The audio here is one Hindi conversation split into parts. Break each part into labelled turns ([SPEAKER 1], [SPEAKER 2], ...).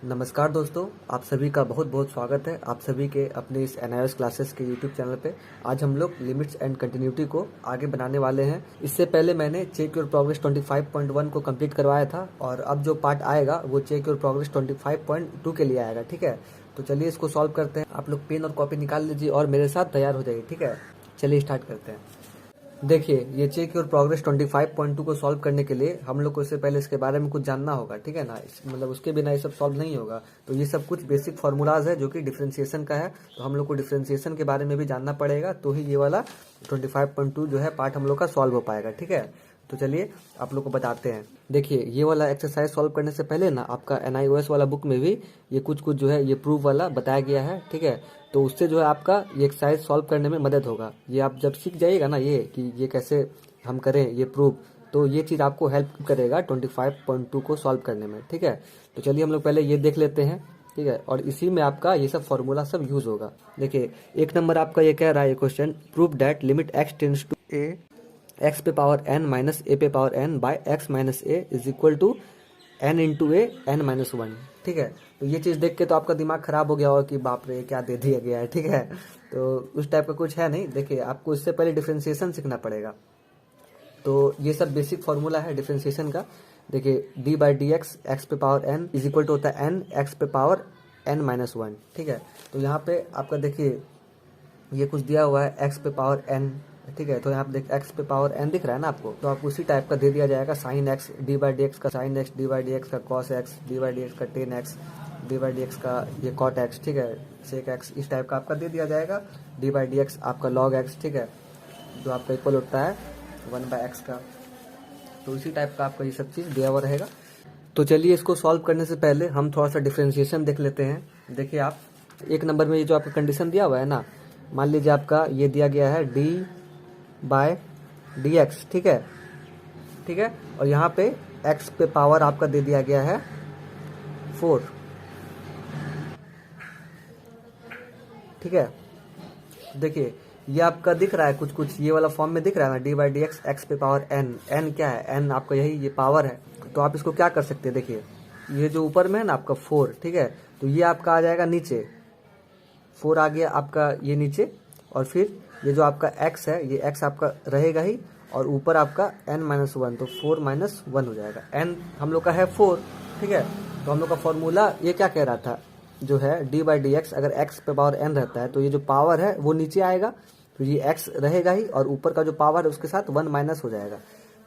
[SPEAKER 1] नमस्कार दोस्तों, आप सभी का बहुत बहुत स्वागत है आप सभी के अपने इस एनआईएस क्लासेस के यूट्यूब चैनल पे। आज हम लोग लिमिट्स एंड कंटिन्यूटी को आगे बनाने वाले हैं। इससे पहले मैंने चेक योर प्रोग्रेस 25.1 को कंप्लीट करवाया था और अब जो पार्ट आएगा वो चेक योर प्रोग्रेस 25.2 के लिए आएगा। ठीक है, तो चलिए इसको सॉल्व करते हैं। आप लोग पेन और कॉपी निकाल लीजिए और मेरे साथ तैयार हो जाइए। ठीक है, चलिए स्टार्ट करते हैं। देखिए, ये चेक योर प्रोग्रेस 25.2 को सॉल्व करने के लिए हम लोग को इससे पहले इसके बारे में कुछ जानना होगा। ठीक है ना, मतलब उसके बिना ये सब सॉल्व नहीं होगा। तो ये सब कुछ बेसिक फार्मूलाज है जो कि डिफरेंशिएशन का है, तो हम लोग को डिफरेंशिएशन के बारे में भी जानना पड़ेगा, तो ही ये वाला 25.2 जो है पार्ट हम लोग का सॉल्व हो पाएगा। ठीक है, तो चलिए आप लोग को बताते हैं। देखिए, ये वाला एक्सरसाइज सॉल्व करने से पहले ना आपका एनआईओएस वाला बुक में भी ये कुछ जो है ये प्रूफ वाला बताया गया है। ठीक है, तो उससे जो है आपका ये एक्सरसाइज सॉल्व करने में मदद होगा। ये आप जब सीख जाइएगा ना ये कि ये कैसे हम करें ये प्रूफ, तो ये चीज़ आपको हेल्प करेगा 25.2 को सॉल्व करने में। ठीक है, तो चलिए हम लोग पहले ये देख लेते हैं। ठीक है, और इसी में आपका ये सब फॉर्मूला सब यूज होगा। देखिए, एक नंबर आपका ये कह रहा है ये question, prove that limit x tends to a x पे पावर n माइनस a पे power n by x minus a is equal to n into a n minus 1। ठीक है, तो ये चीज़ देख के तो आपका दिमाग खराब हो गया होगा कि बाप रे क्या दे दिया गया है। ठीक है, तो उस टाइप का कुछ है नहीं। देखिए, आपको इससे पहले डिफरेंशिएशन सीखना पड़ेगा। तो ये सब बेसिक फार्मूला है डिफरेंशिएशन का। देखिए, D by D X X पे power n is equal to होता है n एक्स पे पावर n माइनस 1। ठीक है, तो यहाँ पे आपका देखिए ये कुछ दिया हुआ है x पे पावर n। ठीक है, तो यहाँ पे देख x पे पावर n दिख रहा है ना आपको, तो आपको उसी टाइप का दे दिया जाएगा sine x D by D X का sine x D by D X का cos x D by D X का tan x D by D X का ये कॉट x। ठीक है, सेक x, इस टाइप का आपका दे दिया जाएगा। डी बाई डी एक्स आपका लॉग x। ठीक है, जो आपका इक्वल होता है 1 बाई एक्स का। तो इसी टाइप का आपका ये सब चीज़ दिया हुआ रहेगा। तो चलिए इसको सॉल्व करने से पहले हम थोड़ा सा डिफ्रेंशिएशन देख लेते हैं। देखिए, आप एक नंबर में ये जो आपका कंडीशन दिया हुआ है ना, मान लीजिए आपका ये दिया गया है डी बाय डी एक्स। ठीक है, ठीक है, और यहाँ पे x पे पावर आपका दे दिया गया है 4। ठीक है, देखिए ये आपका दिख रहा है कुछ ये वाला फॉर्म में दिख रहा है ना, D by D X X पे पावर n। n क्या है? n आपका यही ये पावर है। तो आप इसको क्या कर सकते हैं, देखिए ये जो ऊपर में है ना आपका 4। ठीक है, तो ये आपका आ जाएगा नीचे, 4 आ गया आपका ये नीचे, और फिर ये जो आपका x है ये x आपका रहेगा ही, और ऊपर आपका n माइनस 1, तो 4 माइनस 1 हो जाएगा। n हम लोग का है 4। ठीक है, तो हम लोग का फॉर्मूला ये क्या कह रहा था, जो है डी बाई डी एक्स, अगर x पे पावर n रहता है तो ये जो पावर है वो नीचे आएगा, तो ये x रहेगा ही, और ऊपर का जो पावर है उसके साथ 1 माइनस हो जाएगा।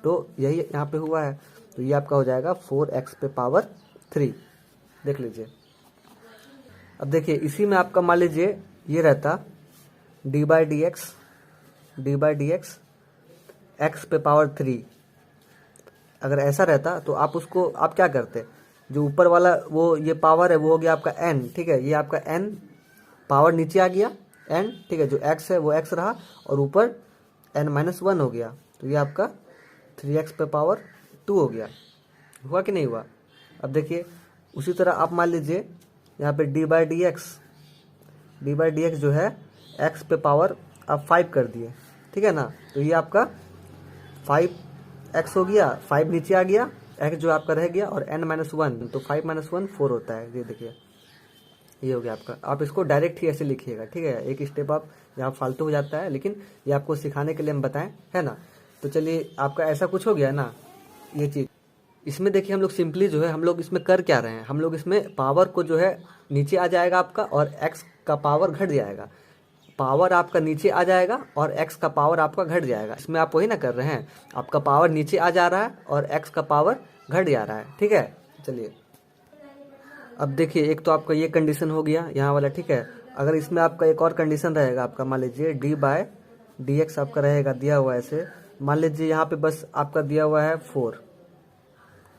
[SPEAKER 1] तो यही यहाँ पे हुआ है, तो ये आपका हो जाएगा 4x पे पावर 3। देख लीजिए। अब देखिए, इसी में आपका मान लीजिए ये रहता D by D X X पे पावर 3। अगर ऐसा रहता तो आप उसको आप क्या करते, जो ऊपर वाला वो ये पावर है वो हो गया आपका n। ठीक है, ये आपका n पावर नीचे आ गया n। ठीक है, जो x है वो x रहा, और ऊपर n माइनस 1 हो गया, तो ये आपका 3x पे पावर 2 हो गया। हुआ कि नहीं हुआ? अब देखिए, उसी तरह आप मान लीजिए यहाँ पे डी बाई डी एक्स जो है x पे पावर आप 5 कर दिए। ठीक है ना, तो ये आपका 5x हो गया, 5 नीचे आ गया, x जो आपका रह गया, और n माइनस 1, तो 5 माइनस 1 4 होता है। ये देखिए, ये हो गया आपका। आप इसको डायरेक्ट ही ऐसे लिखिएगा। ठीक है, एक स्टेप आप यहाँ फालतू हो जाता है, लेकिन ये आपको सिखाने के लिए हम बताएं, है ना। तो चलिए, आपका ऐसा कुछ हो गया ना ये चीज़। इसमें देखिए हम लोग सिंपली जो है हम लोग इसमें कर क्या रहे हैं, हम लोग इसमें पावर को जो है नीचे आ जाएगा आपका, और x का पावर घट जाएगा। पावर आपका नीचे आ जाएगा और x का पावर आपका घट जाएगा। इसमें आप वही ना कर रहे हैं, आपका पावर नीचे आ जा रहा है और x का पावर घट जा रहा है। ठीक है, चलिए अब देखिए, एक तो आपका ये कंडीशन हो गया यहाँ वाला। ठीक है, अगर इसमें आपका एक और कंडीशन रहेगा आपका, मान लीजिए डी बाय डी एक्स आपका रहेगा दिया हुआ है ऐसे, मान लीजिए यहाँ पे बस आपका दिया हुआ है 4।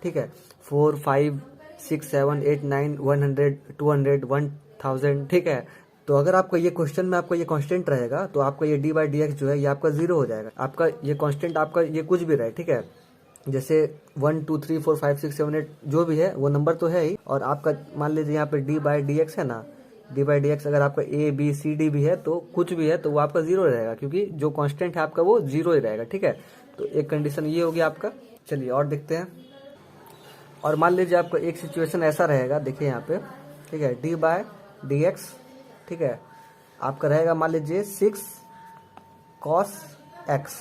[SPEAKER 1] ठीक है, 4 5 6 7 8 9 100 200 1000। ठीक है, तो अगर आपका ये क्वेश्चन में आपका ये कांस्टेंट रहेगा तो आपका ये डी बाई डी एक्स जो है ये आपका 0 हो जाएगा। आपका ये कांस्टेंट आपका ये कुछ भी रहे। ठीक है, जैसे 1 2 3 4 5 6 7 8 जो भी है वो नंबर तो है ही, और आपका मान लीजिए यहाँ पे डी बाई डी एक्स है ना, डी बाई डी एक्स अगर आपका ए बी सी डी भी है तो कुछ भी है तो वो आपका 0 रहेगा, क्योंकि जो कांस्टेंट है आपका वो 0 ही रहेगा। ठीक है, तो एक कंडीशन ये हो गया आपका। चलिए और देखते हैं। और मान लीजिए आपका एक सिचुएशन ऐसा रहेगा, देखिए यहाँ पे, ठीक है, डी बाय डी एक्स, ठीक है, आपका रहेगा मान लीजिए 6 cos x,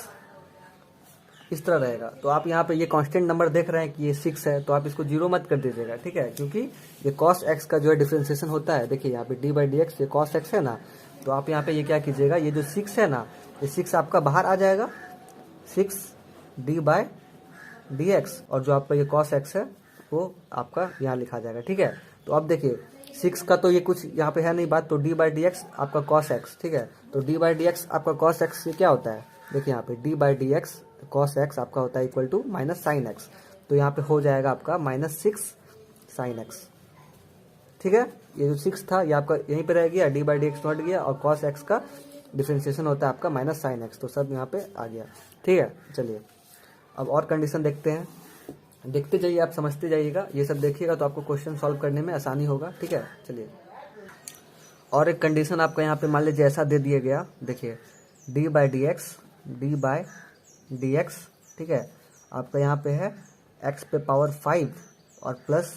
[SPEAKER 1] इस तरह रहेगा। तो आप यहाँ पे ये कांस्टेंट नंबर देख रहे हैं कि ये 6 है, तो आप इसको 0 मत कर दीजिएगा, ठीक है, क्योंकि ये cos x का जो है डिफ्रेंसिएशन होता है। देखिए यहाँ पे डी बाई डी एक्स, ये cos x है ना, तो आप यहाँ पे ये क्या कीजिएगा, ये जो 6 है ना, ये 6 आपका बाहर आ जाएगा, 6 डी बाय डी एक्स, और जो आपका ये cos x है वो आपका यहाँ लिखा जाएगा, ठीक है। तो अब देखिए 6 का तो ये कुछ यहाँ पे है नहीं बात, तो डी बाई डी एक्स आपका cos x, ठीक है। तो डी बाई डी एक्स आपका cos x ये क्या होता है, देखिए यहाँ पे d by D x cos x आपका होता है equal to minus sine x, तो यहाँ पे हो जाएगा आपका -6 साइन एक्स, ठीक है। ये जो 6 था ये आपका यहीं पे रह गया, डी बाई डी एक्स हट गया, और cos x का डिफ्रेंसिएशन होता है आपका माइनस साइन एक्स, तो सब यहाँ पे आ गया, ठीक है। चलिए अब और कंडीशन देखते हैं, देखते जाइए, आप समझते जाइएगा, ये सब देखिएगा तो आपको क्वेश्चन सॉल्व करने में आसानी होगा, ठीक है। चलिए और एक कंडीशन आपका यहाँ पे मान लीजिए ऐसा दे दिया गया, देखिए डी बाई डी एक्स, ठीक है, आपका यहाँ पे है x पे पावर 5 और प्लस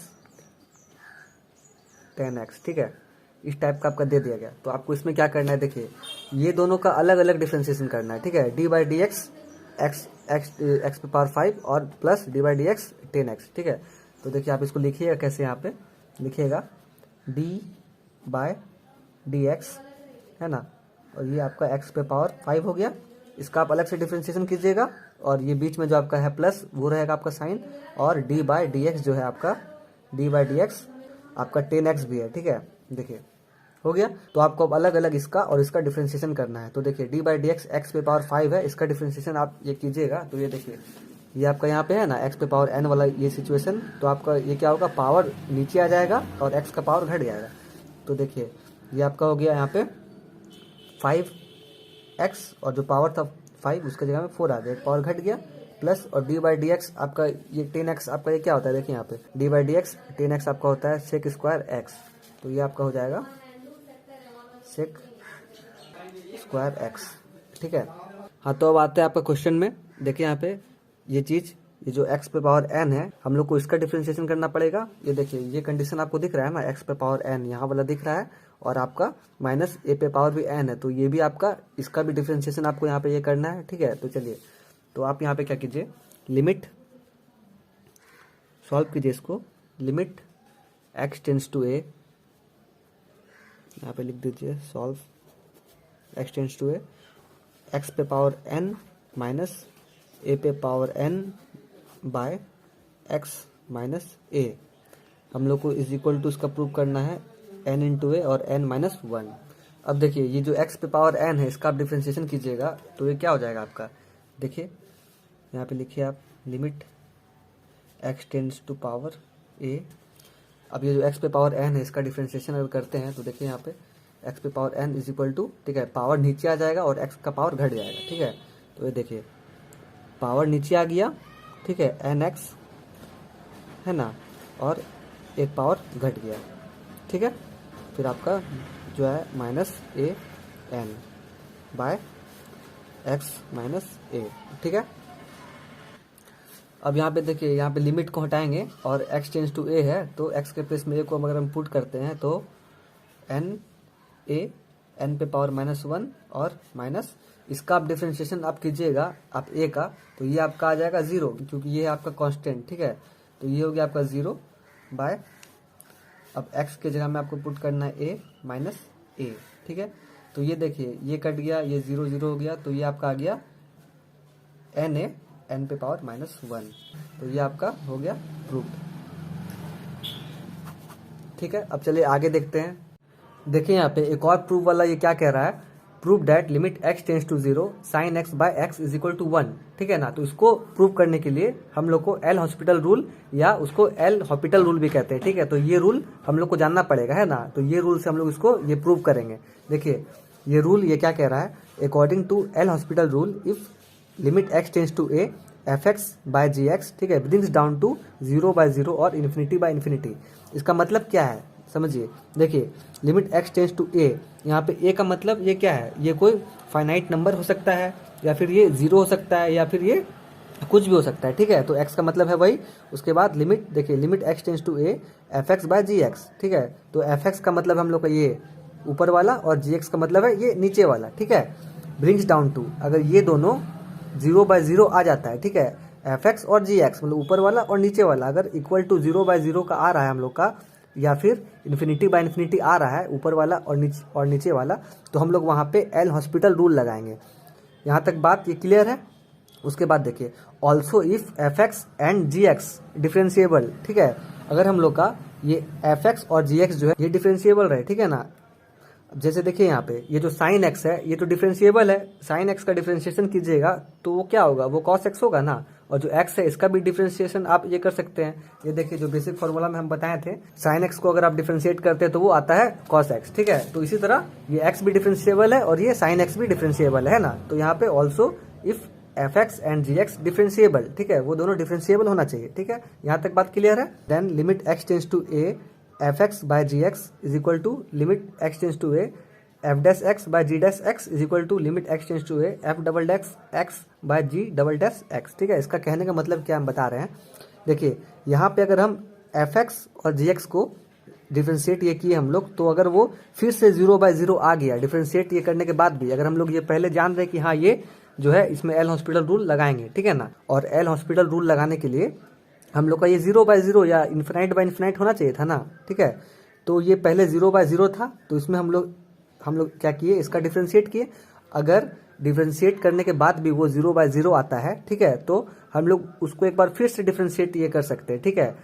[SPEAKER 1] 10x, ठीक है, इस टाइप का आपका दे दिया गया। तो आपको इसमें क्या करना है, देखिए ये दोनों का अलग अलग डिफ्रेंसिएशन करना है, ठीक है। D by D X X पे पावर 5 और plus D by D x 10x, ठीक है। तो देखिए आप इसको लिखिएगा कैसे, यहाँ पे लिखिएगा डी बाय डी एक्स, है ना, और ये आपका x पे पावर 5 हो गया, इसका आप अलग से डिफ्रेंसिएशन कीजिएगा, और ये बीच में जो आपका है प्लस वो रहेगा आपका साइन, और डी बाई डी एक्स जो है आपका डी बाई डी एक्स आपका 10x भी है, ठीक है। देखिए हो गया। तो आपको अब अलग अलग इसका और इसका डिफ्रेंसिएशन करना है। तो देखिए D by D X X पे पावर 5 है, इसका डिफ्रेंसिएशन आप ये कीजिएगा, तो ये देखिए ये आपका यहाँ पे है ना x पे पावर n वाला ये सिचुएशन, तो आपका ये क्या होगा, पावर नीचे आ जाएगा और x का पावर घट जाएगा। तो देखिए ये आपका हो गया यहाँ पे 5x, और जो पावर था 5 उसके जगह में 4 आ गया, पावर घट गया, प्लस और डी बाई डी एक्स आपका ये 10x आपका ये क्या होता है, देखिए यहाँ पे d by D x 10x आपका होता है सेक स्क्वायर x, तो ये आपका हो जाएगा सेक स्क्वायर x, ठीक है। हाँ तो अब आते हैं आपका क्वेश्चन में, देखिए यहाँ पे ये चीज़, ये जो x पे पावर n है, हम लोग को इसका डिफ्रेंसिएशन करना पड़ेगा। ये देखिए ये कंडीशन आपको दिख रहा है ना, x पे पावर n यहाँ वाला दिख रहा है, और आपका माइनस a पे पावर भी n है, तो ये भी आपका इसका भी डिफ्रेंसिएशन आपको यहाँ पे ये करना है, ठीक है। तो चलिए तो आप यहाँ पे क्या कीजिए, लिमिट सॉल्व कीजिए इसको, limit x tends to a, यहाँ पे लिख दीजिए solve x tends to a, x पे पावर n माइनस a पे power n by x minus a, हम लोग को इज इक्वल टू इसका प्रूव करना है n इंटू a और n माइनस 1। अब देखिए ये जो x पे पावर n है इसका आप डिफ्रेंसिएशन कीजिएगा, तो ये क्या हो जाएगा आपका, देखिए यहाँ पे लिखिए आप limit x tends to power a। अब ये जो x पे पावर n है इसका डिफ्रेंसिएशन अगर करते हैं, तो देखिए यहाँ पे x पे power n is equal to, ठीक है, पावर नीचे आ जाएगा और x का पावर घट जाएगा, ठीक है। तो ये देखिए पावर नीचे आ गया, ठीक है, nx है ना, और एक पावर घट गया, ठीक है, फिर आपका जो है minus a n by x minus a, ठीक है। अब यहाँ पे देखिए यहाँ पे लिमिट को हटाएंगे और x टेंस टू a है, तो x के प्लेस में a को अगर हम पुट करते हैं तो n पे पावर -1 और माइनस इसका आप डिफ्रेंशिएशन आप कीजिएगा आप a का, तो ये आपका आ जाएगा 0, क्योंकि ये है आपका कांस्टेंट, ठीक है। तो ये हो गया आपका 0 बाय, अब x के जगह में आपको पुट करना है a माइनस a, ठीक है। तो ये देखिए ये कट गया, ये 0 0 हो गया, तो ये आपका आ गया n पे पावर -1, तो ये आपका हो गया प्रूफ, ठीक है। अब चलिए आगे देखते हैं, देखिए यहाँ पे एक और प्रूफ वाला ये क्या कह रहा है, proof that limit x tends to 0 sine x by x is equal to 1, ठीक है ना। तो इसको प्रूव करने के लिए हम लोग को एल हॉस्पिटल रूल या उसको एल हॉस्पिटल रूल भी कहते हैं, ठीक है। तो ये रूल हम लोग को जानना पड़ेगा, है ना। तो ये रूल से हम लोग इसको ये प्रूव करेंगे। देखिए ये रूल ये क्या कह रहा है, according to L hospital rule if limit x tends to a fx by gx, ठीक है, ब्रिंग्स डाउन टू 0 बाय 0 और इन्फिनिटी बाय इन्फिनिटी। इसका मतलब क्या है समझिए, देखिए limit x tends to a, यहाँ पे a का मतलब ये क्या है, ये कोई फाइनाइट नंबर हो सकता है, या फिर ये 0 हो सकता है, या फिर ये कुछ भी हो सकता है, ठीक है। तो x का मतलब है वही। उसके बाद लिमिट देखिए, limit x tends to a fx by gx, ठीक है। तो fx का मतलब हम लोग का ये ऊपर वाला और gx का मतलब है ये नीचे वाला, ठीक है। ब्रिंग्स डाउन टू, अगर ये दोनों 0/0 आ जाता है, ठीक है, fx और gx मतलब ऊपर वाला और नीचे वाला अगर इक्वल टू 0/0 का आ रहा है हम लोग का, या फिर इन्फिनिटी बाय इन्फिनिटी आ रहा है ऊपर वाला और नीचे वाला, तो हम लोग वहाँ पे एल हॉस्पिटल रूल लगाएंगे। यहाँ तक बात ये क्लियर है। उसके बाद देखिए, also if f x and g x differentiable, ठीक है। अगर हम लोग का ये एफ एक्स और जी एक्स जो है ये डिफ्रेंशिएबल रहे, ठीक है ना। अब जैसे देखिए यहाँ पे ये जो साइन एक्स है ये तो डिफ्रेंशिएबल है, साइन एक्स का डिफ्रेंशिएशन कीजिएगा तो वो क्या होगा, वो कॉस एक्स होगा ना। और जो एक्स है इसका भी डिफ्रेंशिएशन आप ये कर सकते हैं। ये देखिए जो बेसिक फॉर्मूला में हम बताए थे, साइन एक्स को अगर आप डिफ्रेंशिएट करते हैं तो वो आता है कॉस एक्स, ठीक है। तो इसी तरह ये एक्स भी डिफ्रेंशिएबल है और ये साइन एक्स भी डिफ्रेंशिएबल है ना। तो यहाँ पे also if f x and g x differentiable, ठीक है, वो दोनों डिफ्रेंशिएबल होना चाहिए, ठीक है। यहाँ तक बात क्लियर है। Then limit x tends to a f x by g x is equal to limit x tends to a f dash x by g dash x is equal to limit x tends to a f double dash x by ji double dash x, ठीक है। इसका कहने का मतलब क्या हम बता रहे हैं, देखिए यहाँ पे अगर हम एफ एक्स और जी एक्स को डिफ्रेंशिएट ये किए हम लोग, तो अगर वो फिर से 0/0 आ गया डिफ्रेंशिएट ये करने के बाद भी, अगर हम लोग ये पहले जान रहे कि हाँ ये जो है इसमें एल हॉस्पिटल रूल लगाएंगे, ठीक है ना। और एल हॉस्पिटल रूल लगाने के लिए हम लोग का ये 0/0 या इन्फिनाइट बाय इन्फिनाइट होना चाहिए था ना, ठीक है। तो ये पहले 0/0 था, तो इसमें हम लोग क्या किए, इसका डिफ्रेंशिएट किए। अगर डिफ्रेंशिएट करने के बाद भी वो 0/0 आता है, ठीक है, तो हम लोग उसको एक बार फिर से डिफ्रेंशिएट ये कर सकते हैं, ठीक है।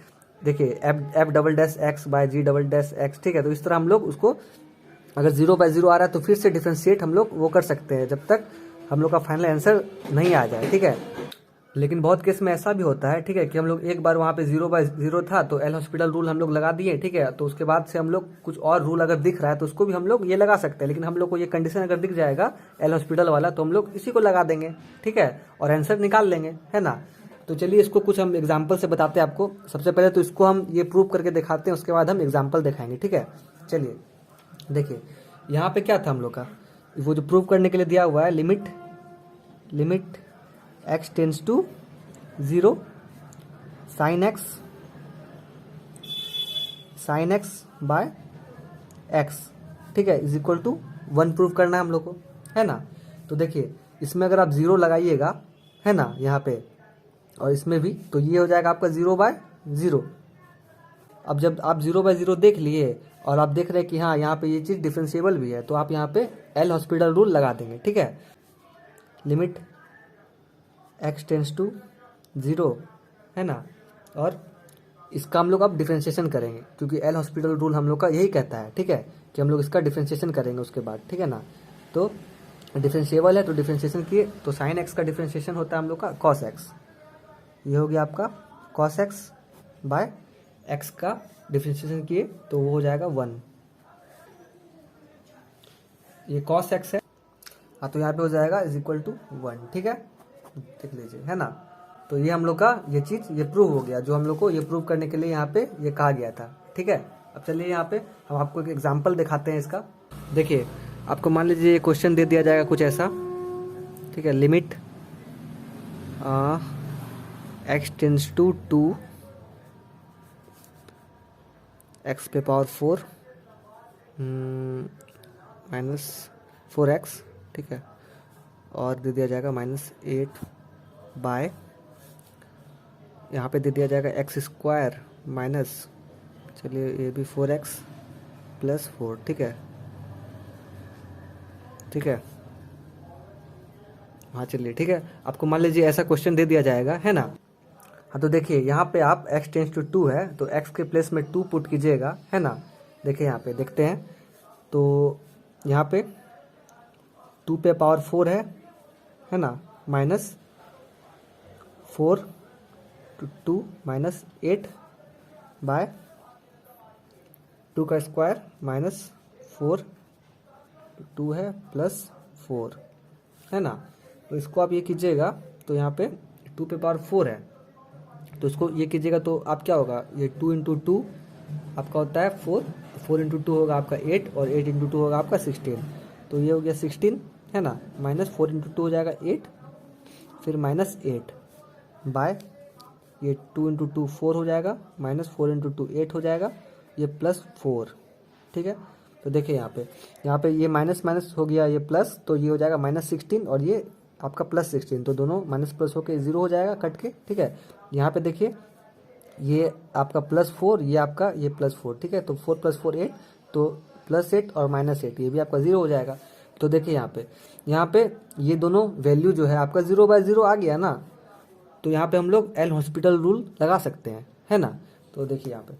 [SPEAKER 1] देखिए F double dash x by ji double dash x, ठीक है। तो इस तरह हम लोग उसको अगर 0/0 आ रहा है तो फिर से डिफ्रेंशिएट हम लोग वो कर सकते हैं जब तक हम लोग का फाइनल आंसर नहीं आ जाए, ठीक है। लेकिन बहुत केस में ऐसा भी होता है, ठीक है, कि हम लोग एक बार वहाँ पे 0/0 था तो एल हॉस्पिटल रूल हम लोग लगा दिए, ठीक है। तो उसके बाद से हम लोग कुछ और रूल अगर दिख रहा है तो उसको भी हम लोग ये लगा सकते हैं, लेकिन हम लोग को ये कंडीशन अगर दिख जाएगा एल हॉस्पिटल वाला तो हम लोग इसी को लगा देंगे, ठीक है, और आंसर निकाल लेंगे, है ना। तो चलिए इसको कुछ हम एग्जाम्पल से बताते हैं आपको। सबसे पहले तो इसको हम ये प्रूव करके दिखाते हैं, उसके बाद हम एग्जाम्पल दिखाएंगे, ठीक है। चलिए देखिए यहाँ पे क्या था हम लोग का, वो जो प्रूव करने के लिए दिया हुआ है limit x tends to 0 sine x by x, ठीक है, इज इक्वल टू 1 प्रूव करना है हम लोग को, है ना। तो देखिए इसमें अगर आप 0 लगाइएगा, है ना, यहाँ पे, और इसमें भी, तो ये हो जाएगा आपका 0/0। अब जब आप 0/0 देख लिए और आप देख रहे हैं कि हाँ यहाँ पे ये चीज़ डिफरेंशिएबल भी है, तो आप यहाँ पे एल हॉस्पिटल रूल लगा देंगे, ठीक है। लिमिट एक्स टेंस टू 0, है ना, और इसका हम लोग अब डिफ्रेंशिएशन करेंगे क्योंकि एल हॉस्पिटल रूल हम लोग का यही कहता है, ठीक है, कि हम लोग इसका डिफ्रेंशिएशन करेंगे उसके बाद, ठीक है ना। तो डिफ्रेंशिएबल है तो डिफ्रेंशिएशन किए, तो साइन एक्स का डिफ्रेंशिएशन होता है हम लोग का कॉस एक्स, ये हो गया आपका कॉस एक्स बाय एक्स का डिफ्रेंशिएशन किए तो वो हो जाएगा 1। ये कॉस एक्स है, हाँ, तो यहाँ पे हो जाएगा इज इक्वल टू 1, ठीक है, देख लीजिए, है ना। तो ये हम लोग का ये चीज़ ये प्रूव हो गया, जो हम लोग को ये प्रूव करने के लिए यहाँ पे ये कहा गया था, ठीक है। अब चलिए यहाँ पे हम आपको एक एग्जांपल दिखाते हैं इसका। देखिए आपको मान लीजिए ये क्वेश्चन दे दिया जाएगा कुछ ऐसा, ठीक है, लिमिट एक्स टेंस टू 2 एक्स पे पावर 4 माइनस 4x, ठीक है, और दे दिया जाएगा -8 बाय, यहाँ पे दे दिया जाएगा x² माइनस, चलिए ये भी 4x प्लस 4, ठीक है, ठीक है, हाँ चलिए ठीक है। आपको मान लीजिए ऐसा क्वेश्चन दे दिया जाएगा, है ना। हाँ तो देखिए यहाँ पे आप x टेंस टू 2 है तो x के प्लेस में 2 पुट कीजिएगा, है ना। देखिए यहाँ पे देखते हैं, तो यहाँ पे 2 पे पावर 4 है ना, माइनस 4 2 माइनस 8 बाय 2 का स्क्वायर माइनस 4 2 है प्लस 4, है ना। तो इसको आप ये कीजिएगा, तो यहाँ पे 2 पे पावर 4 है तो इसको ये कीजिएगा तो आप क्या होगा, ये 2 इंटू 2 आपका होता है 4, 4 इंटू 2 होगा आपका 8 और 8 इंटू 2 होगा आपका 16, तो ये हो गया 16, है ना, माइनस 4 इंटू 2 हो जाएगा 8, फिर -8, बाय ये 2 इंटू 2 4 हो जाएगा, माइनस 4 इंटू 2 8 हो जाएगा, ये प्लस 4। ठीक है, तो देखिए यहाँ पे ये माइनस माइनस हो गया, ये प्लस, तो ये हो जाएगा -16 और ये आपका +16, तो दोनों माइनस प्लस होके 0 हो जाएगा कट के। ठीक है, यहाँ पे देखिए ये आपका +4, ये आपका ये +4। ठीक है, तो 4 + 4 8, तो +8 और -8 ये भी आपका 0 हो जाएगा। तो देखिए यहाँ पे ये दोनों वैल्यू जो है आपका 0/0 आ गया ना, तो यहाँ पे हम लोग एल हॉस्पिटल रूल लगा सकते हैं, है ना। तो देखिए यहाँ पे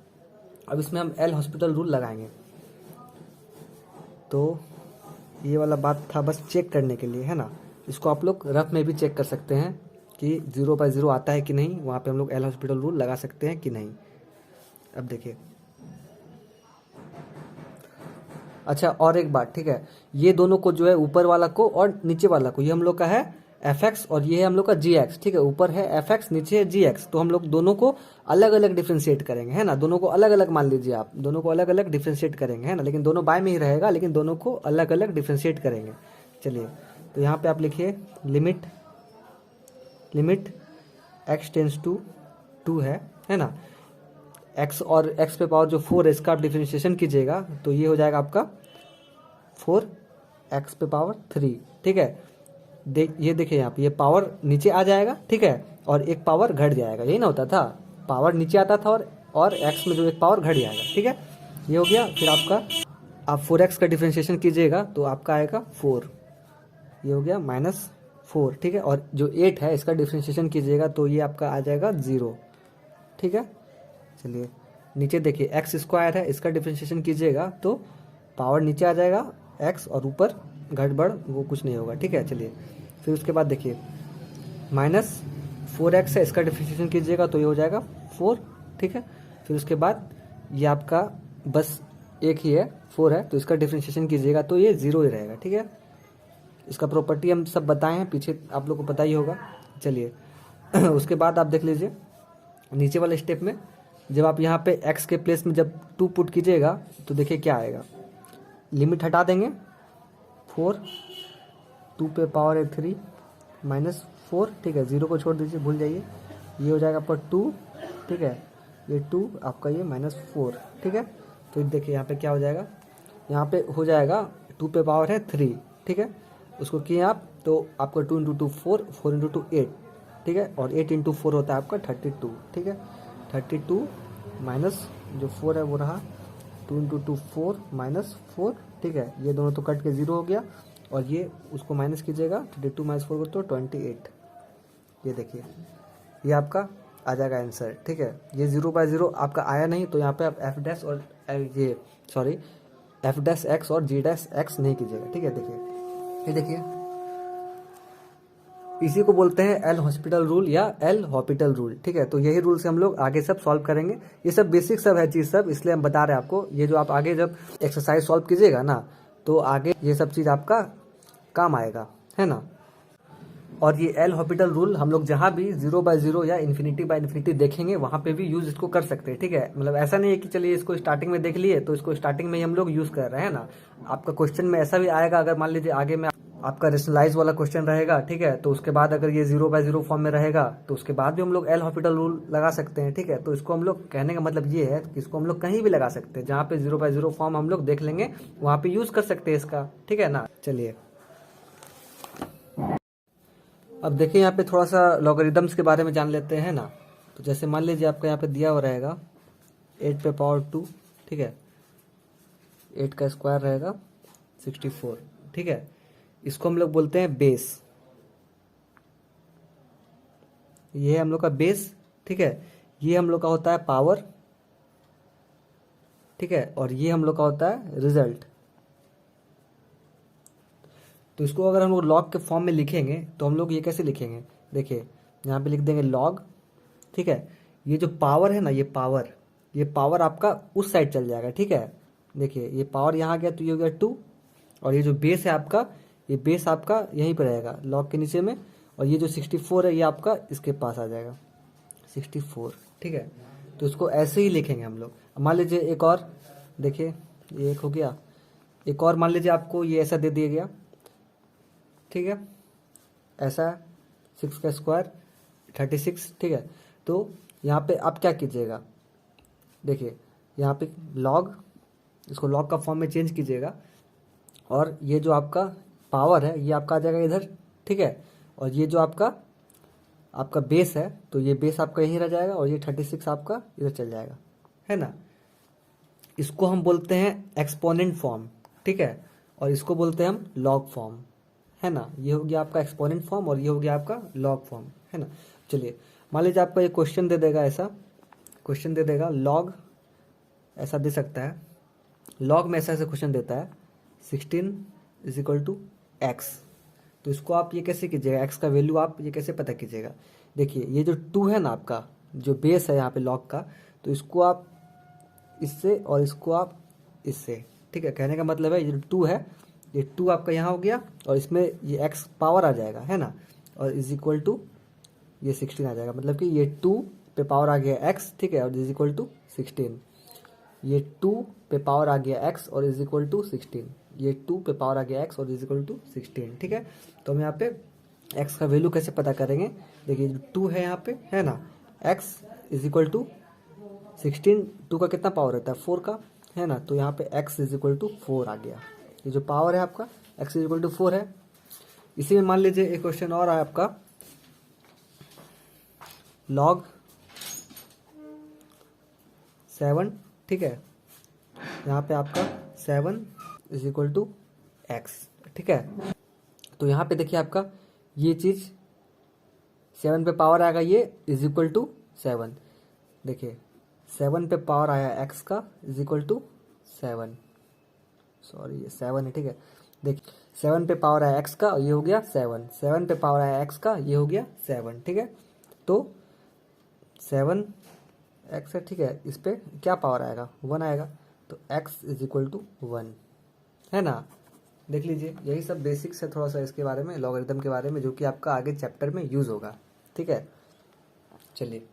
[SPEAKER 1] अब इसमें हम एल हॉस्पिटल रूल लगाएंगे। तो ये वाला बात था बस चेक करने के लिए, है ना। इसको आप लोग रफ में भी चेक कर सकते हैं कि 0/0 आता है कि नहीं, वहाँ पे हम लोग एल हॉस्पिटल रूल लगा सकते हैं कि नहीं। अब देखिए, अच्छा और एक बात, ठीक है, ये दोनों को जो है ऊपर वाला को और नीचे वाला को, ये हम लोग का है fx और ये है हम लोग का gx। ठीक है, ऊपर है fx, नीचे है gx, तो हम लोग दोनों को अलग अलग डिफ्रेंशिएट करेंगे, है ना। दोनों को अलग अलग मान लीजिए आप, दोनों को अलग अलग डिफ्रेंशिएट करेंगे, है ना, लेकिन दोनों बाय में ही रहेगा, लेकिन दोनों को अलग अलग डिफ्रेंशिएट करेंगे। चलिए, तो यहाँ पे आप लिखिए लिमिट x टेंस टू 2 है ना, x और x पे पावर जो 4 है इसका आप डिफ्रेंशिएशन कीजिएगा, तो ये हो जाएगा आपका 4x पे पावर 3। ठीक है, ये देखिए यहाँ पे ये पावर नीचे आ जाएगा, ठीक है, और एक पावर घट जाएगा, यही ना होता था, पावर नीचे आता था और x में जो एक पावर घट जाएगा। ठीक है, ये हो गया। फिर आपका आप 4x का डिफ्रेंशिएशन कीजिएगा तो आपका आएगा 4, ये हो गया -4। ठीक है, और जो 8 है इसका डिफ्रेंशिएशन कीजिएगा तो ये आपका आ जाएगा 0। ठीक है, चलिए नीचे देखिए x² है, इसका डिफ्रेंशिएशन कीजिएगा तो पावर नीचे आ जाएगा x और ऊपर घट बढ़ वो कुछ नहीं होगा। ठीक है, चलिए फिर उसके बाद देखिए -4x है, इसका डिफ्रेंशिएशन कीजिएगा तो ये हो जाएगा 4। ठीक है, फिर उसके बाद ये आपका बस एक ही है 4 है, तो इसका डिफ्रेंशिएशन कीजिएगा तो ये 0 ही रहेगा। ठीक है, इसका प्रॉपर्टी हम सब बताए हैं पीछे, आप लोग को पता ही होगा। चलिए उसके बाद आप देख लीजिए नीचे वाले स्टेप में, जब आप यहाँ पे x के प्लेस में जब 2 पुट कीजिएगा तो देखिए क्या आएगा, लिमिट हटा देंगे 4, 2 पे पावर है 3 -4। ठीक है, 0 को छोड़ दीजिए, भूल जाइए, ये हो जाएगा आपका 2। ठीक है, ये 2 आपका ये -4। ठीक है, तो देखिए यहाँ पे क्या हो जाएगा, यहाँ पे हो जाएगा 2 पे पावर है 3। ठीक है, उसको किए आप तो आपका 2 इंटू 2 4, 4 इंटू 2 8। ठीक है, और 8 इंटू 4 होता है आपका 32। ठीक है, 32 माइनस जो 4 है वो रहा 2 इंटू 2 4 -4। ठीक है, ये दोनों तो कट के 0 हो गया, और ये उसको माइनस कीजिएगा, 32 - 4 तो 28। ये देखिए ये आपका आ जाएगा आंसर। ठीक है, ये 0/0 आपका आया नहीं, तो यहाँ पे आप f' और f' और g' नहीं कीजिएगा। ठीक है, देखिए ये देखिए, इसी को बोलते हैं एल हॉस्पिटल रूल या एल हॉपिटल रूल। ठीक है, तो यही रूल से हम लोग आगे सब सॉल्व करेंगे। ये सब बेसिक सब है चीज़ सब, इसलिए हम बता रहे हैं आपको। ये जो आप आगे जब एक्सरसाइज सॉल्व कीजिएगा ना, तो आगे ये सब चीज़ आपका काम आएगा, है ना। और ये एल हॉपिटल रूल हम लोग जहाँ भी 0/0 या ∞/∞ देखेंगे वहाँ पे भी यूज इसको कर सकते हैं। ठीक है, मतलब ऐसा नहीं है कि चलिए इसको स्टार्टिंग में देख लिए तो इसको स्टार्टिंग में ही हम लोग यूज कर रहे हैं ना। आपका क्वेश्चन में ऐसा भी आएगा, अगर मान लीजिए आगे में आपका रेशनलाइज वाला क्वेश्चन रहेगा, ठीक है, तो उसके बाद अगर ये 0/0 फॉर्म में रहेगा तो उसके बाद भी हम लोग एल हॉपिटल रूल लगा सकते हैं। ठीक है, तो इसको हम लोग कहने का मतलब ये है कि इसको हम लोग कहीं भी लगा सकते हैं, जहाँ पे 0/0 फॉर्म हम लोग देख लेंगे वहाँ पे यूज कर सकते हैं इसका। ठीक है ना, चलिए अब देखिए यहाँ पे थोड़ा सा लॉगरिदम्स के बारे में जान लेते हैं ना। तो जैसे मान लीजिए आपका यहाँ पे दिया हुआ रहेगा 8 पे पावर 2। ठीक है, 8 का स्क्वायर रहेगा 64। ठीक है, इसको हम लोग बोलते हैं बेस, ये है हम लोग का बेस। ठीक है, ये हम लोग का होता है पावर। ठीक है, और ये हम लोग का होता है रिजल्ट। तो इसको अगर हम लोग लॉग के फॉर्म में लिखेंगे तो हम लोग ये कैसे लिखेंगे, देखिए यहाँ पे लिख देंगे लॉग। ठीक है, ये जो पावर है ना, ये पावर आपका उस साइड चल जाएगा। ठीक है, देखिए ये पावर यहाँ गया तो ये हो गया 2, और ये जो बेस है आपका, ये बेस आपका यहीं पर रहेगा लॉग के नीचे में, और ये जो 64 है ये आपका इसके पास आ जाएगा 64। ठीक है, तो इसको ऐसे ही लिखेंगे हम लोग। मान लीजिए एक और, देखिए ये एक हो गया, एक और मान लीजिए आपको ये ऐसा दे दिया गया। ठीक है, ऐसा 6 का स्क्वायर 36, ठीक है। तो यहाँ पे आप क्या कीजिएगा, देखिए यहाँ पे लॉग, इसको लॉग का फॉर्म में चेंज कीजिएगा और ये जो आपका पावर है ये आपका आ जाएगा इधर, ठीक है। और ये जो आपका बेस है तो ये बेस आपका यहीं रह जाएगा और ये 36 आपका इधर चल जाएगा, है ना। इसको हम बोलते हैं एक्सपोनेंट फॉर्म, ठीक है, और इसको बोलते हैं हम लॉग फॉर्म, है ना। ये हो गया आपका एक्सपोनेंट फॉर्म और ये हो गया आपका लॉग फॉर्म, है ना। चलिए मान लीजिए आपका ये क्वेश्चन दे देगा, ऐसा क्वेश्चन दे देगा, लॉग ऐसा दे सकता है, लॉग में ऐसा ऐसा क्वेश्चन देता है 16 इज इक्वल टू एक्स। तो इसको आप ये कैसे कीजिएगा, एक्स का वैल्यू आप ये कैसे पता कीजिएगा। देखिए ये जो 2 है ना आपका जो बेस है यहाँ पे लॉग का, तो इसको आप इससे और इसको आप इससे, ठीक है। कहने का मतलब है ये जो 2 है, ये 2 आपका यहाँ हो गया और इसमें ये एक्स पावर आ जाएगा, है ना, और इज इक्वल टू ये 16 आ जाएगा। मतलब कि ये 2 पे पावर आ गया एक्स, ठीक है, और इज इक्वल टू 16। ये 2 पे पावर आ गया एक्स और इज इक्वल टू 16। ये 2 पे पावर आ गया एक्स और इज इक्वल टू 16, ठीक है। तो हम यहाँ पे एक्स का वैल्यू कैसे पता करेंगे, देखिए जो 2 है यहाँ पे, है ना, एक्स इज इक्वल टू 16, 2 का कितना पावर रहता है 4 का, है ना। तो यहाँ पे x इज इक्वल टू 4 आ गया, ये जो पावर है आपका x इज इक्वल टू 4 है। इसी में मान लीजिए एक क्वेश्चन और है आपका, लॉग 7, ठीक है, यहाँ पे आपका 7 इज इक्वल टू एक्स, ठीक है। तो यहाँ पे देखिए आपका ये चीज़ 7 पे पावर आएगा, ये इज इक्वल टू 7, देखिए 7 पे पावर आया एक्स का इज इक्वल टू 7, सॉरी ये 7 है, ठीक है। देखिए 7 पे पावर आया एक्स का, ये हो गया 7, 7 पे पावर आया एक्स का, ये हो गया 7, ठीक है। तो 7 एक्स है, ठीक है, इस पे क्या पावर आएगा 1 आएगा, तो x इज इक्वल टू 1, है ना। देख लीजिए यही सब बेसिक्स है थोड़ा सा इसके बारे में, लॉगरिथम के बारे में, जो कि आपका आगे चैप्टर में यूज़ होगा, ठीक है। चलिए